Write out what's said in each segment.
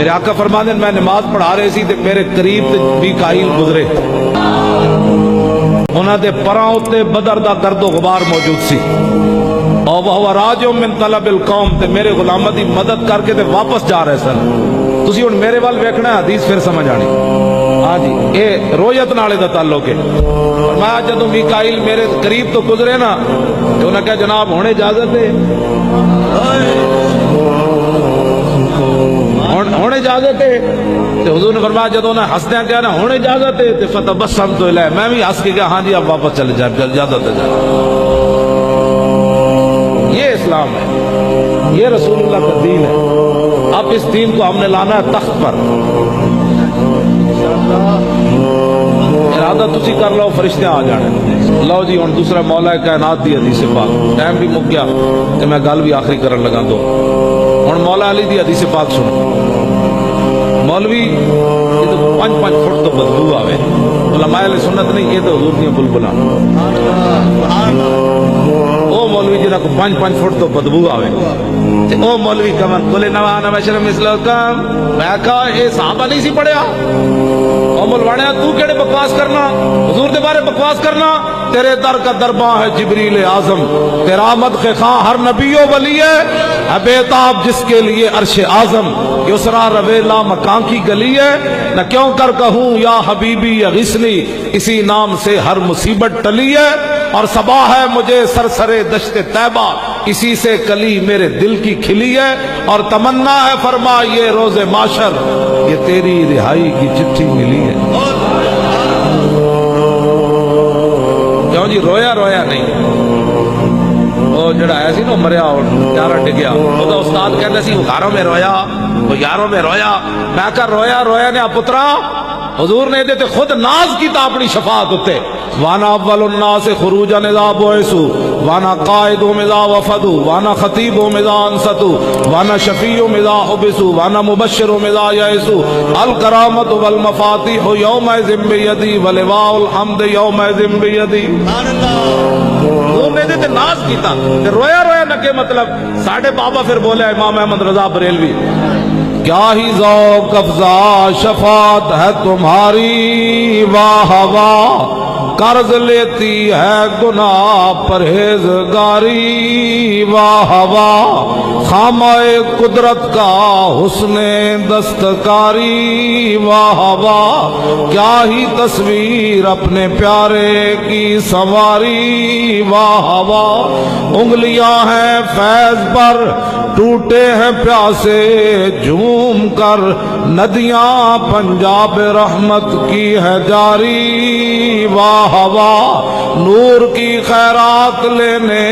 میرے آقا فرماتے ہیں میں نماز پڑھا رہے سی تے میرے قریب تے میکائیل گزرے، انہاں دے پراں اتے بدر دا گرد و غبار موجود سی، اور وہ راجع من طلب القوم تے میرے غلاماں دی مدد کر کے تے واپس جا رہے سن۔ تسی ہن میرے وال ویکھنا ہے، حدیث پھر سمجھ آنی۔ ہاں جی، اے رویت نالے دا تعلق ہے۔ فرمایا جدوں میکائیل میرے قریب تو گزرے نا تو انہاں کہا جناب ہن اجازت ہے، ہن اجازت ہے۔ تے حضور نے فرمایا جدوں انہاں ہسدیاں کہا نا ہن اجازت ہے تے فتبسمت الیہ، میں بھی ہنس کے کہا ہاں جی اب واپس چلے جائیں، اجازت ہے۔ یہ اسلام ہے، یہ رسول اللہ کا دین ہے۔ اب اس دین کو ہم نے لانا ہے تخت پر۔ ارادہ تسی کر لو، فرشتے آ جانے۔ لو جی ہن دوسرا مولا کائنات دی حدیث پاک، ٹائم بھی مک گیا تے میں گل بھی آخری کرن لگا۔ دو ہن مولا علی دی حدیث پاک سنو۔ مولوی یہ تو 5 فٹ تو بدبو آوے، علماء اہل سنت نہیں، یہ تو حضور دیاں بلبلاں۔ او مولوی جنہاں کو 5 فٹ تو بدبو آوے تے او مولوی کمن کل نوانا بشر مثلکم، میں کہا اے صحابہ نہیں سی پڑھیا؟ او مولوانے تو کیڑے بکواس کرنا، حضور دے بارے بکواس کرنا؟ تیرے در کا درباں ہے جبریل اعظم، تیرا مدح خواں ہر نبی و ولی ہے، بےتاب جس کے لیے عرش اعظم، یسرا رویلا مکان کی گلی ہے، نہ کیوں کر کہوں یا حبیبی یا غسلی، اسی نام سے ہر مصیبت ٹلی ہے، اور صبا ہے مجھے سرسرے دشت طیبہ، اسی سے کلی میرے دل کی کھلی ہے، اور تمنا ہے فرما یہ روز معاشر، یہ تیری رہائی کی چٹھی ملی ہے۔ کیوں جی رویا رویا نہیں، وہ جڑا ہے سی نا مریا اور یارہ ڈگیا، وہ تو استاد کہتے سی وہ گھروں میں رویا، وہ یاروں میں رویا۔ میں کہا رویا رویا نے پترا، حضور نے دیتے خود ناز کی تا اپنی شفاعت ہوتے، وانا اول الناس خروجا اذا بعثوا، وانا قائد اذا وفدوا، وانا خطیب اذا انصتوا، وانا شفیع اذا حبسوا، وانا مبشر اذا یئسوا، الکرامۃ والمفاتیح یومئذ بیدی، ولواء الحمد یومئذ بیدی۔ حضور نے دیتے ناز کی تا، رویا رویا نہ کہ مطلب ساڑھے بابا پھر بولے امام احمد رضا بریلوی، کیا ہی ذوق افزا شفاعت ہے تمہاری، واہ واہ قرض لیتی ہے گناہ پرہیزگاری، واہ واہ خامہ قدرت کا حسن دستکاری، واہ واہ کیا ہی تصویر اپنے پیارے کی سنواری، واہ واہ انگلیاں ہیں فیض پر ٹوٹے ہیں پیاسے جھوم کر، ندیاں پنجاب رحمت کی ہے جاری، واہ واہ نور کی خیرات لینے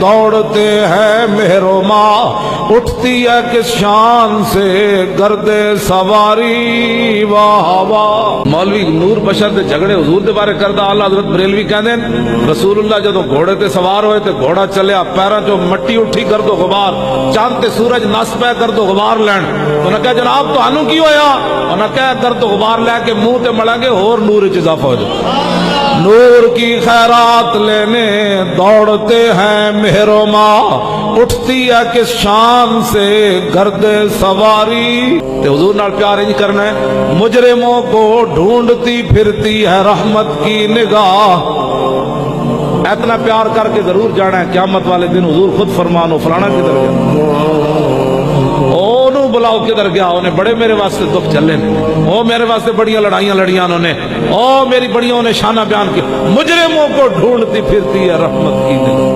دوڑتے ہیں مہر و ماہ، اٹھتی ہے کس شان سے گرد سواری، واہ واہ۔ مولوی نور بشر دے جھگڑے حضور دے بارے کردہ اعلیٰ حضرت بریلوی کہندے رسول اللہ جدوں گھوڑے تے سوار ہوئے تے گھوڑا چلیا، پیراں چوں مٹی اٹھی گرد و غبار، چاند تے سورج نس پے گرد و غبار لین۔ انہاں کہا جناب تانوں کی ہویا؟ انہاں کہا گرد و غبار لے کے منہ تے ملیں گے اور نور وچ اضافہ ہو جائے۔ نور کی خیرات لینے دوڑتے ہیں مہر و ماہ، اٹھتی ہے کس شان سے گرد سواری۔ تے حضور نال پیار انج کرنا ہے، مجرموں کو ڈھونڈتی پھرتی ہے رحمت کی نگاہ، اتنا پیار کر کے ضرور جانا ہے قیامت والے دن حضور خود فرمانو فلانا کدھر گیا، انہوں بلاؤ کدھر گیا، انہیں بڑے میرے واسطے دکھ چلے نے، او میرے واسطے بڑیاں لڑائیاں لڑیاں انہوں نے، او میری بڑیوں انہیں شانہ بیان کی، مجرموں کو ڈھونڈتی پھرتی ہے رحمت کی نگاہ۔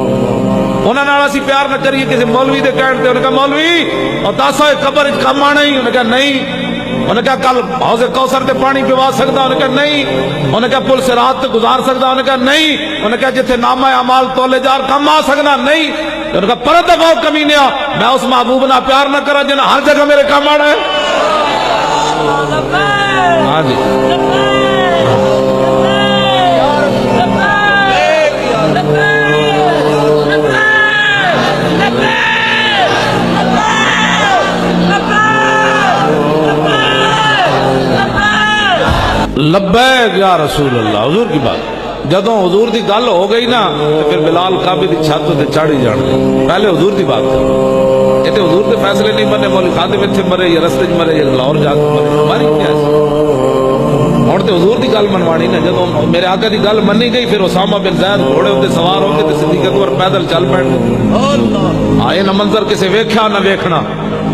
انہوں نے اسی پیار نہ کریے کسی مولوی دے کہتے، انہوں نے کہا مولوی اور تاسا قبر کم آنا ہی، انہوں نے کہا نہیں، انہوں نے کہا کل حوض کوثر تے پانی پیوا سکتا، انہوں نے کہا نہیں، انہوں نے کہا پل سے رات تے گزار سکتا، انہوں نے کہا نہیں، انہوں نے کہا جتھے نامہ اعمال تولے جار کم آ سکنا نہیں، انہوں نے کہا پرد دفاع کمی نیا، میں اس محبوب نہ پیار نہ کرا جنہیں ہر جگہ میرے کام آنا ہے۔ ہاں جی لبیک یا رسول اللہ، حضور کی بات۔ جدوں حضور دی گل ہو گئی نا تو پھر بلال کعبے دی چھت تے چڑھ ہی جان گے. پہلے حضور دی بات کرو. یہ تو حضور دے فیصلے نہیں بنے مولوی خادم اتنے مرے یا رستے چ مرے یا لاہور جا کے مرے, ہماری کیا ہوں تو حضور دی گل منوانی نا. جدوں میرے آقا دی گل منی گئی پھر اسامہ بن زید گھوڑے اتنے سوار ہو کے تے صدیق اکبر پیدل چل پڑ گئے. یہ نہ منظر کسے ویکھیا نہ ویکھنا.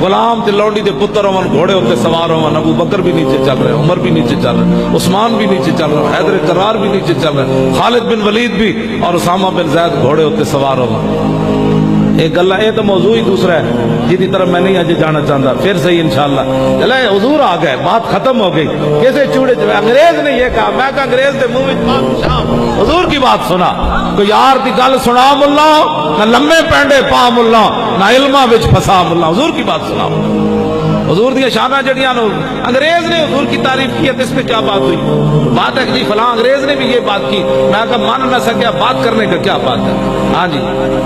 غلام تے لونڈی دے پتر ہون گھوڑے اتنے سوار ہون. ابو بکر بھی نیچے چل رہے, عمر بھی نیچے چل رہے, عثمان بھی نیچے چل رہے, حیدر کرار بھی نیچے چل رہے, خالد بن ولید بھی اور اسامہ بن زید گھوڑے اتنے سوار ہون. ایک گلا یہ تو موضوع ہی دوسرا ہے جی طرف میں نہیں اجے جانا چاہتا. پھر صحیح انشاءاللہ. چلے حضور آ گئے, بات ختم ہو گئی. کیسے چوڑے چلے انگریز نے یہ کہا, میں کہا انگریز دے منہ میں حضور کی بات سنا. کوئی یار دی گل سنا ملا, نہ لمے پینڈے پا ملا, نہ علماں وچ پھسا ملا. حضور کی بات سنا. حضور دی شانہ جڑیاں نو انگریز نے حضور کی تعریف کی ہے, اس پہ کیا بات ہوئی؟ بات ہے کہ جی فلاں انگریز نے بھی یہ بات کی. میں کہا مان نہ سکیا, بات کرنے کا کیا بات ہے؟ ہاں جی,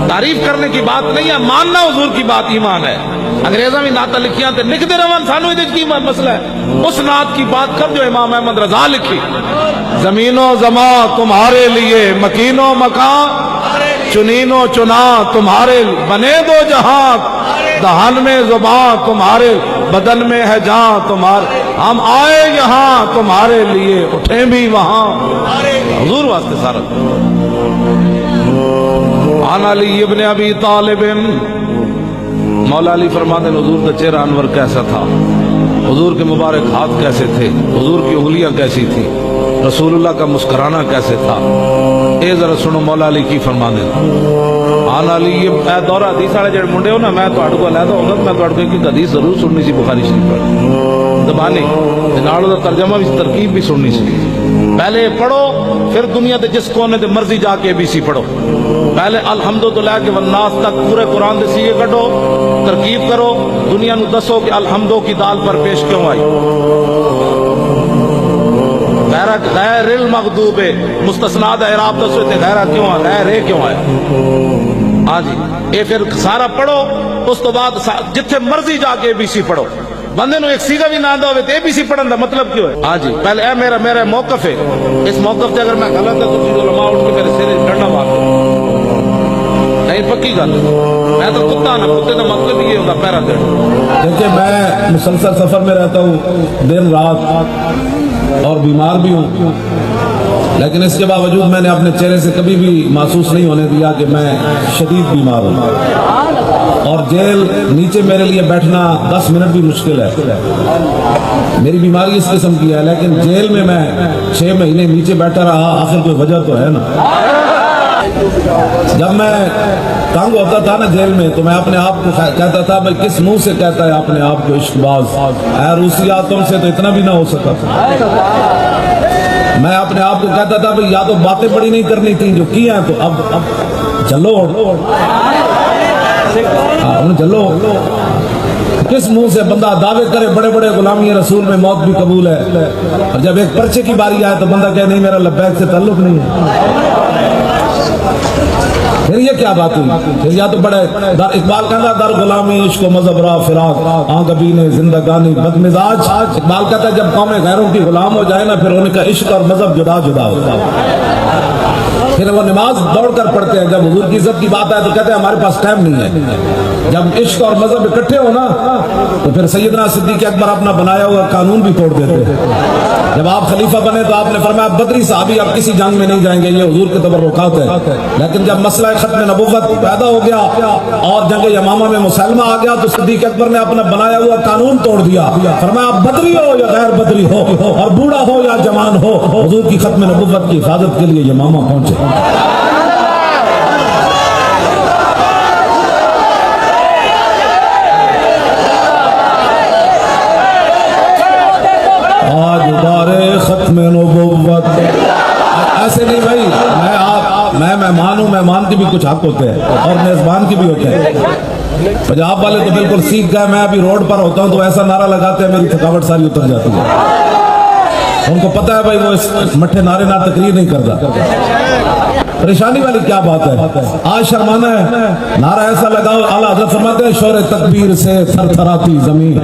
تعریف کرنے کی بات نہیں ہے, ماننا حضور کی بات ایمان ہے. انگریزاں بھی نعت لکھیاں تے لکھتے رہن, سانو یہ کی مسئلہ ہے. اس نعت کی بات کر جو امام احمد رضا لکھی. زمین و زمان تمہارے لیے, مکین و مکان چنین و چنا تمہارے, بنے دو جہاں دہن میں زبان تمہارے, بدن میں ہے جان تمہارے, ہم آئے یہاں تمہارے لیے, اٹھیں بھی وہاں. حضور واسطے سارا. عن علی ابن ابی طالب, مولا علی فرماتے ہیں حضور کا چہرہ انور کیسا تھا, حضور کے مبارک ہاتھ کیسے تھے, حضور کی انگلیاں کیسی تھی, رسول اللہ کا مسکرانا کیسے تھا. اے ذرا سنو مولا علی کی فرماتے ہیں. عن علی, اے دورہ حدیث والے جڑے منڈے ہو نا, میں تہاڈے کو علیحدہ ہوگا, میں تہاڈے کو ایک حدیث ضرور سننی سی بخاری شریف پر زبانی, نال دا ترجمہ بھی ترکیب بھی سننی سی. پہلے پڑھو, پھر دنیا دے جس کونے تے مرضی جا کے ABC پڑھو. پہلے الحمد تو لے کے والناس تک پورے قرآن دے سیگے کٹو, ترکیب کرو, دنیا نو دسو کہ الحمدو کی دال پر پیش کیوں آئی. غیر المغضوب مستثنات اعراب دسو تے غیرہ کیوں آ, غیر کیوں آئے. ہاں جی, یہ پھر سارا پڑھو, اس تو بعد جتھے مرضی جا کے ABC پڑھو. بندے نو ایک سیگا بھی نہ آندا ہوے تے ABC پڑھن دا مطلب کیوں ہے؟ ہاں جی, پہلے اے میرا موقف ہے, اس موقف تے اگر میں غلط ہے تو تسی علماء اٹھ کے میرے سر ڈنڈا مار دو. نہیں پکی گل, میں تو کتا نہ, کتے کا مطلب یہ ہوتا پہرا دینا. دیکھیں میں مسلسل سفر میں رہتا ہوں, دن رات, اور بیمار بھی ہوں, لیکن اس کے باوجود میں نے اپنے چہرے سے کبھی بھی محسوس نہیں ہونے دیا کہ میں شدید بیمار ہوں. اور جیل نیچے میرے لیے بیٹھنا 10 منٹ بھی مشکل ہے. میری بیماری اس قسم کی ہے, لیکن جیل میں 6 مہینے نیچے بیٹھا رہا, آخر کوئی وجہ تو ہے نا. جب میں تنگ ہوتا تھا نا جیل میں, تو میں اپنے آپ کو کہتا تھا, میں کس منہ سے کہتا ہے اپنے آپ کو عشق باز, اے روسیا تم سے تو اتنا بھی نہ ہو سکا. میں اپنے آپ کو کہتا تھا بھئی یا تو باتیں بڑی نہیں کرنی تھی جو کی ہیں, تو اب چلو چلو. کس منہ سے بندہ دعوے کرے بڑے بڑے غلامی رسول میں موت بھی قبول ہے, اور جب ایک پرچے کی باری آئے تو بندہ کہے نہیں میرا لبیک سے تعلق نہیں ہے. پھر یہ کیا بات ہوئی؟ پھر یا تو بڑے اقبال کہتا در غلامی عشق و مذہب را فراق, کبھی نے زندگانی بد مزاج. اقبال کہتا ہے جب قوم غیروں کی غلام ہو جائے نا, پھر ان کا عشق اور مذہب جدا جدا ہوتا ہے. پھر وہ نماز دوڑ کر پڑھتے ہیں, جب حضور کی عزت کی بات آئے تو کہتے ہیں ہمارے پاس ٹائم نہیں ہے. جب عشق اور مذہب اکٹھے ہو نا, تو پھر سیدنا صدیق اکبر اپنا بنایا ہوا قانون بھی توڑ دیتے ہیں. جب آپ خلیفہ بنے تو آپ نے فرمایا بدری صحابی اب کسی جنگ میں نہیں جائیں گے, یہ حضور کے تبرکات ہیں. لیکن جب مسئلہ ختم نبوت پیدا ہو گیا اور جنگ یمامہ میں مسلمہ آ گیا, تو صدیق اکبر نے اپنا بنایا ہوا قانون توڑ دیا. فرمایا بدری ہو یا غیر بدری ہو, اور بوڑھا ہو یا جوان ہو, حضور کی ختم نبوت کی حفاظت کے لیے یمامہ پہنچے. آج بارے ختم نبوت. ایسے نہیں بھائی, میں مہمان ہوں, مہمان کی بھی کچھ حق ہوتے ہیں اور میزبان کی بھی ہوتے ہیں. پنجاب والے تو بالکل سیکھ گئے, میں ابھی روڈ پر ہوتا ہوں تو ایسا نعرہ لگاتے ہیں میری تھکاوٹ ساری اتر جاتی ہے. ان کو پتہ ہے بھائی وہ اس مٹھے نعرے نہ تقریر نہیں کرتا. پریشانی والی کیا بات ہے؟ آج شرمانا ہے؟ نعرہ ایسا لگاؤ، اعلیٰ حضرت فرماتے ہیں شور تکبیر سے تھر تھراتی زمین،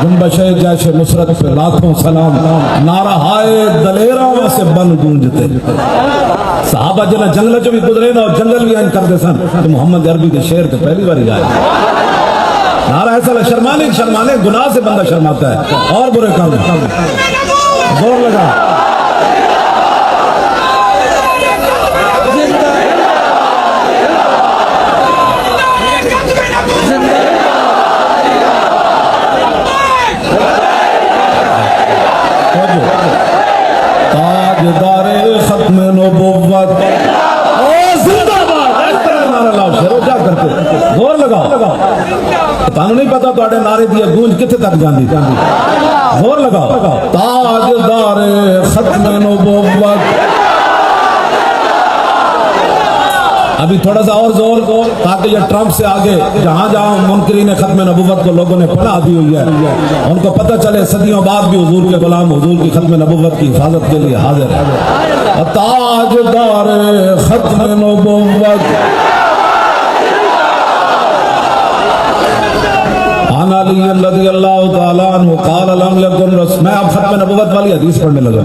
جنبش جیش نصرت پہ لاکھوں سلام، نعرہ ہائے دلیراں سے بن گونجتے۔ صحابہ جنہ جنگل جو بھی گزرے نا اور جنگل بھی آئین کرتے سن تو محمد عربی کے شعر تو پہلی بار آئے۔ نعرہ ایسا شرمانے شرمانے گناہ سے بندہ شرماتا ہے اور برے کام زور لگا۔ تاجدار ختم نبوت زندہ باد، اس طرح نعرہ لاؤ، شروع کیا کرتے زور لگاؤ۔ تانوں نہیں پتا تواڈے نعرے دی گونج کتنے تک جاندی، زور لگاؤ۔ تاجدار ختم نبوت، ابھی تھوڑا سا اور زور تاکہ یہ ٹرمپ سے آگے جہاں جہاں منکرین ختم نبوت کو لوگوں نے پناہ دی ہوئی ہے ان کو پتہ چلے صدیوں بعد بھی حضور کے غلام حضور کی ختم نبوت کی حفاظت کے لیے حاضر ہے۔ تاجدار ختم نبوت عن علی رضی اللہ تعالیٰ عنہ قال لم یکن رسول، میں اب ختم نبوت والی حدیث پڑھنے لگا۔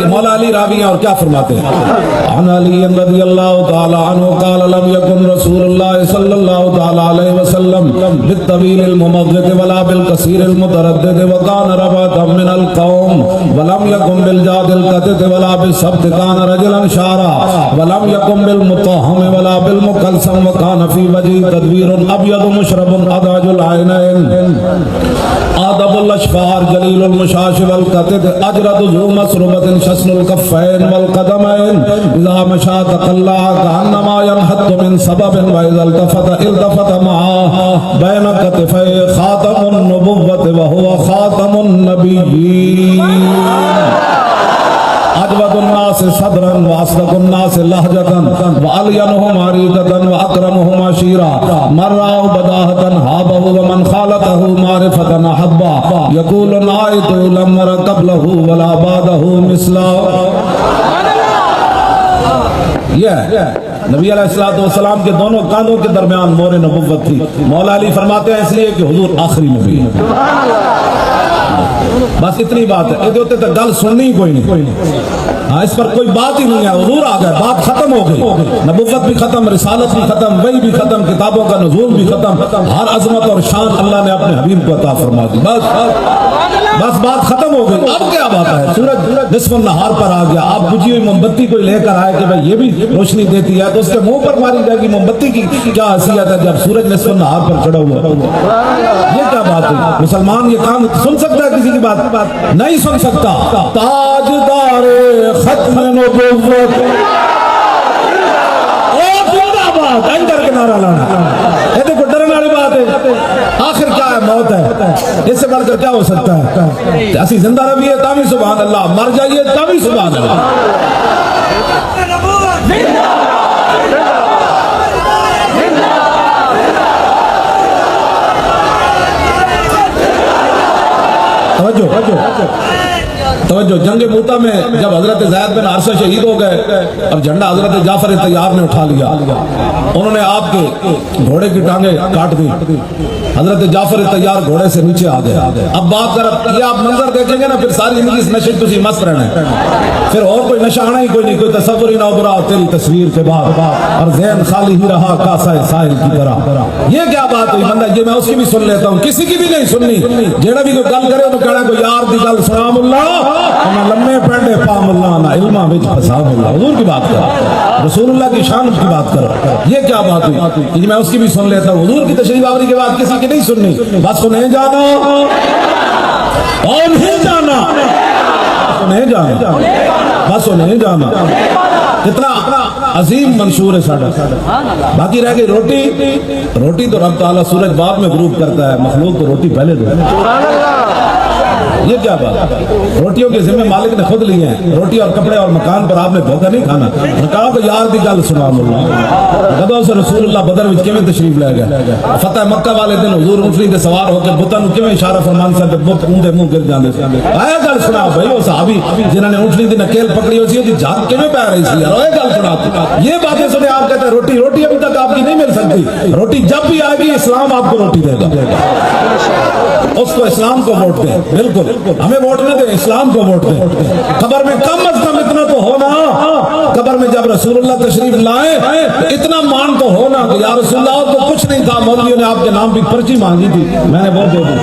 مولا علی راوی ہیں اور کیا فرماتے ہیں؟ عن علی رضی اللہ تعالی عنہ قال لم يكن رسول اللہ صلی اللہ تعالی علیہ وسلم بالطویل الممغط ولا بالقصیر المتردد وكان رباطا من القوم ولم يكن بالجاد القطط ولا بالسبت كان رجلا شعرا ولم يكن بالمطهم ولا بالمكلسم وكان في وجهه تدوير ابيض مشرب اداج العينين آدب الاشفار جلیل المشاش والقطط اجرد ذو مسربت شسن الكفين والقدمين اذا مشى تقلع كانما ينحط من سبب واذا التفت معه بين كتفيه خاتم النبوة وهو خاتم النبيين اجود الناس صدرا واصدق الناس لهجة والينهم عريضة واكرمهم عشيرا من رآه بداهة هابه ومن خالته معرفة احبه يقول نائت لم ير قبله ولا بعده مثله۔ یہ نبی علیہ السلام کے دونوں کاندھوں کے درمیان مور نبوت تھی۔ مولا علی فرماتے ہیں اس لیے کہ حضور آخری نبی ہے۔ بس اتنی بات ہے، یہ ہوتے تو گل سننی کوئی نہیں، ہاں اس پر کوئی بات ہی نہیں ہے، حضور آ گئے، بات ختم ہو گئی، نبوت بھی ختم، رسالت بھی ختم، وحی بھی ختم، کتابوں کا نزول بھی ختم، ہر عظمت اور شان اللہ نے اپنے حبیب کو عطا فرما دی، بس بات ختم ہو گئی۔ اب کیا بات ہے؟ سورج نصف النہار پر آ گیا، آپ بجھی ہوئی موم بتی کوئی لے کر آئے کہ بھائی یہ بھی روشنی دیتی ہے تو اس کے منہ پر ماری جائے گی موم بتی کی کیا حیثیت ہے جب سورج نصف النہار پر چڑھا ہوا؟ یہ کیا بات ہے؟ مسلمان یہ کام سن سکتا ہے کسی کی بات؟ نہیں سن سکتا۔ تاجدار ختم نبوت اینکر کے نعرہ لانا، یہ دیکھو ڈرنے والی بات ہے۔ آخر کیا ہے؟ موت ہے، اس سے بڑھ کر کیا ہو سکتا ہے؟ اسی زندہ رہیے تبھی سبحان اللہ، مر جائیے تبھی سبحان اللہ۔ توجہ، جنگ موتا میں جب حضرت زید بن حارثہ شہید ہو گئے، اب جھنڈا حضرت جعفر طیار نے اٹھا لیا، انہوں نے آپ کے گھوڑے کی ٹانگیں کاٹ دی، حضرت جعفر طیار گھوڑے سے نیچے آ گئے۔ اب بات کر یہ آپ منظر دیکھیں گے نا پھر ساری زندگی اس نشے تسی مست رہنا ہے، پھر اور کوئی نشہ آنا ہی کوئی نہیں، کوئی تصور ہی نہ ابھرا تیری تصویر کے بعد، اور ذہن خالی ہی رہا کاسہ ساحل کی طرح۔ یہ کیا بات ہوئی بندہ؟ یہ میں اس کی بھی سن لیتا ہوں، کسی کی بھی نہیں سننی، جیڑا بھی کوئی گل کرے تو کہنا کوئی یار دی گل سلام اللہ نہ لمے پینڈے پام اللہ نہ علمہ وچ فساد اللہ۔ حضور کی بات کر، رسول اللہ کی شان کی بات کر، یہ کیا بات ہوئی؟ یہ میں اس کی بھی سن لیتا ہوں، حضور کی تشریف آوری کے بعد کسی کی نہیں سننی، بس انہیں جانا اور نہیں جانا، انہیں جانا، بس انہیں جانا۔ اتنا عظیم منشور ہے ساڑھا۔ باقی رہ گئی روٹی، روٹی تو رب تعالیٰ سورج بعد میں غروب کرتا ہے، مخلوق تو روٹی پہلے دے۔ یہ کیا بات ہے؟ روٹیوں کے ذمہ مالک نے خود لیے ہیں، روٹی اور کپڑے اور مکان پر آپ نے دھوکہ نہیں کھانا۔ کہا کہ یار دی گل سنا اللہ کدوں سے رسول اللہ بدر وچ کیویں تشریف لے گئے؟ فتح مکہ والے دن حضور اونٹنی تے سوار ہو کے بتاں نوں کیویں اشارہ فرمان سے بت اون دے منہ گر جاندے سی۔ آیا گل سنا بھائی، وہ صحابی جنہاں نے اونٹنی دی نکیل پکڑی ہوئی سی دی جان کیویں پہ رہی سی یار، یہ گل سنا۔ یہ باتیں سنے آپ کہتے ہیں روٹی روٹی ابھی تک آپ کی نہیں مل سکتی، روٹی جب بھی آئے گی اسلام آپ کو روٹی دے گا۔ اس کو اسلام کو ووٹ دیں، بالکل ہمیں ووٹ نہ دیں، اسلام کو ووٹ دیں۔ قبر میں کم از کم اتنا تو ہونا، قبر میں جب رسول اللہ تشریف لائے اتنا مان تو ہونا کہ یا رسول اللہ تو کچھ نہیں تھا، مولویوں نے آپ کے نام کی پرچی مانگی تھی، میں نے وہ دے دی۔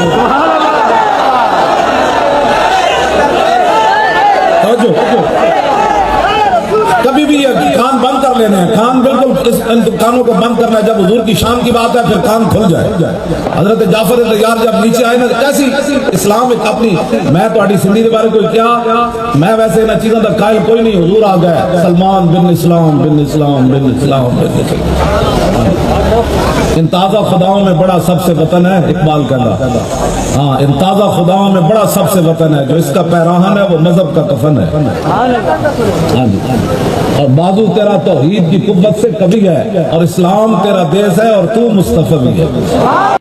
کبھی بھی یہ کان بند کر لینے ہیں، کان بالکل ان کانوں کو بند کرنا ہے۔ جب حضور کی شان کی بات ہے پھر کان کھل جائے۔ حضرت جعفر طیار جب نیچے آئے نا، کیسی اسلام ایک اپنی، میں تو سندھی کے بارے کوئی کیا، میں ویسے نہ چیزوں کا قائل کوئی نہیں، حضور آ گئے سلمان بن اسلام بن اسلام بن اسلام بن اسلام۔ ان تازہ خداؤں میں بڑا سب سے وطن ہے، اقبال کہتا، ہاں ان تازہ خداؤں میں بڑا سب سے وطن ہے، جو اس کا پیراہن ہے وہ مذہب کا کفن ہے۔ ہاں جی، اور بازو تیرا توحید کی قوت سے کبھی ہے، اور اسلام تیرا دیس ہے اور تو مصطفی ہے۔